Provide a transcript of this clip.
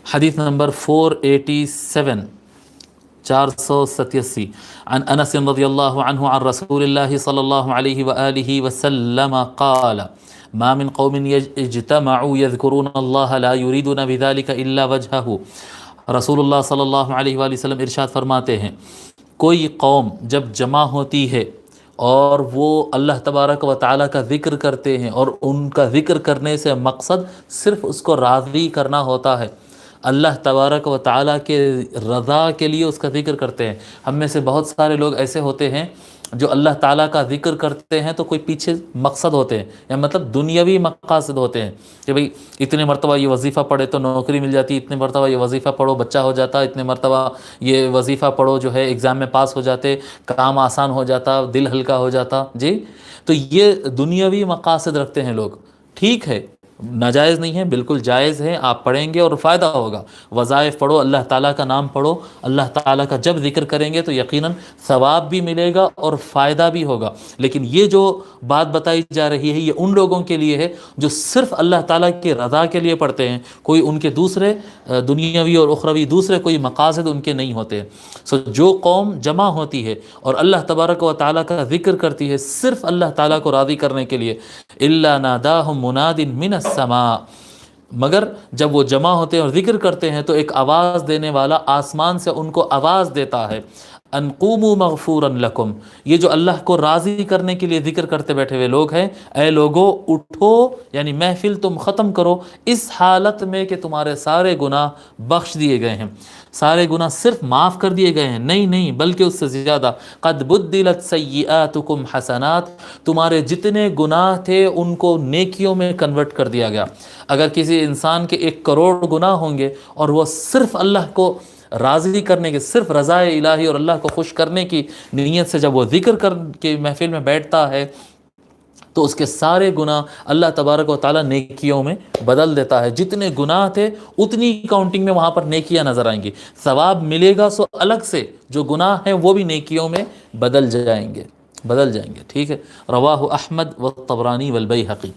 حدیث نمبر 487 487 عن انس رضی اللہ عنہ عن رسول اللہ صلی اللہ علیہ وآلہ وسلم قال ما من قوم اجتمعوا يذكرون الله لا يريدون بذلك الا وجهه۔ رسول اللہ صلی اللہ علیہ وآلہ وسلم ارشاد فرماتے ہیں، کوئی قوم جب جمع ہوتی ہے اور وہ اللہ تبارک و تعالیٰ کا ذکر کرتے ہیں اور ان کا ذکر کرنے سے مقصد صرف اس کو راضی کرنا ہوتا ہے، اللہ تبارک و تعالیٰ کے رضا کے لیے اس کا ذکر کرتے ہیں۔ ہم میں سے بہت سارے لوگ ایسے ہوتے ہیں جو اللہ تعالیٰ کا ذکر کرتے ہیں تو کوئی پیچھے مقصد ہوتے ہیں، یا مطلب دنیاوی مقاصد ہوتے ہیں کہ بھئی اتنے مرتبہ یہ وظیفہ پڑھے تو نوکری مل جاتی، اتنے مرتبہ یہ وظیفہ پڑھو بچہ ہو جاتا، اتنے مرتبہ یہ وظیفہ پڑھو جو ہے ایگزام میں پاس ہو جاتے، کام آسان ہو جاتا، دل ہلکا ہو جاتا۔ جی تو یہ دنیاوی مقاصد رکھتے ہیں لوگ، ٹھیک ہے، ناجائز نہیں ہے، بالکل جائز ہے، آپ پڑھیں گے اور فائدہ ہوگا، وظائف پڑھو، اللہ تعالیٰ کا نام پڑھو، اللہ تعالیٰ کا جب ذکر کریں گے تو یقیناً ثواب بھی ملے گا اور فائدہ بھی ہوگا۔ لیکن یہ جو بات بتائی جا رہی ہے یہ ان لوگوں کے لیے ہے جو صرف اللہ تعالیٰ کی رضا کے لیے پڑھتے ہیں، کوئی ان کے دوسرے دنیاوی اور اخروی دوسرے کوئی مقاصد ان کے نہیں ہوتے۔ جو قوم جمع ہوتی ہے اور اللہ تبارک و تعالیٰ کا ذکر کرتی ہے صرف اللہ تعالیٰ کو راضی کرنے کے لیے، الا ناداہم مناد من السماء، مگر جب وہ جمع ہوتے ہیں اور ذکر کرتے ہیں تو ایک آواز دینے والا آسمان سے ان کو آواز دیتا ہے، ان قوموا مغفورا لکم، یہ جو اللہ کو راضی کرنے کے لیے ذکر کرتے بیٹھے ہوئے لوگ ہیں، اے لوگو اٹھو، یعنی محفل تم ختم کرو اس حالت میں کہ تمہارے سارے گناہ بخش دیے گئے ہیں، سارے گناہ صرف معاف کر دیے گئے ہیں، نہیں بلکہ اس سے زیادہ، قد بدلت سیئاتکم حسنات، تمہارے جتنے گناہ تھے ان کو نیکیوں میں کنورٹ کر دیا گیا۔ اگر کسی انسان کے 1 کروڑ گناہ ہوں گے اور وہ صرف اللہ کو راضی کرنے کے، صرف رضا الہی اور اللہ کو خوش کرنے کی نیت سے جب وہ ذکر کر کے محفل میں بیٹھتا ہے تو اس کے سارے گناہ اللہ تبارک و تعالیٰ نیکیوں میں بدل دیتا ہے، جتنے گناہ تھے اتنی کاؤنٹنگ میں وہاں پر نیکیاں نظر آئیں گی، ثواب ملے گا سو الگ سے، جو گناہ ہیں وہ بھی نیکیوں میں بدل جائیں گے، ٹھیک ہے۔ رواہ احمد والطبرانی والبیہقی۔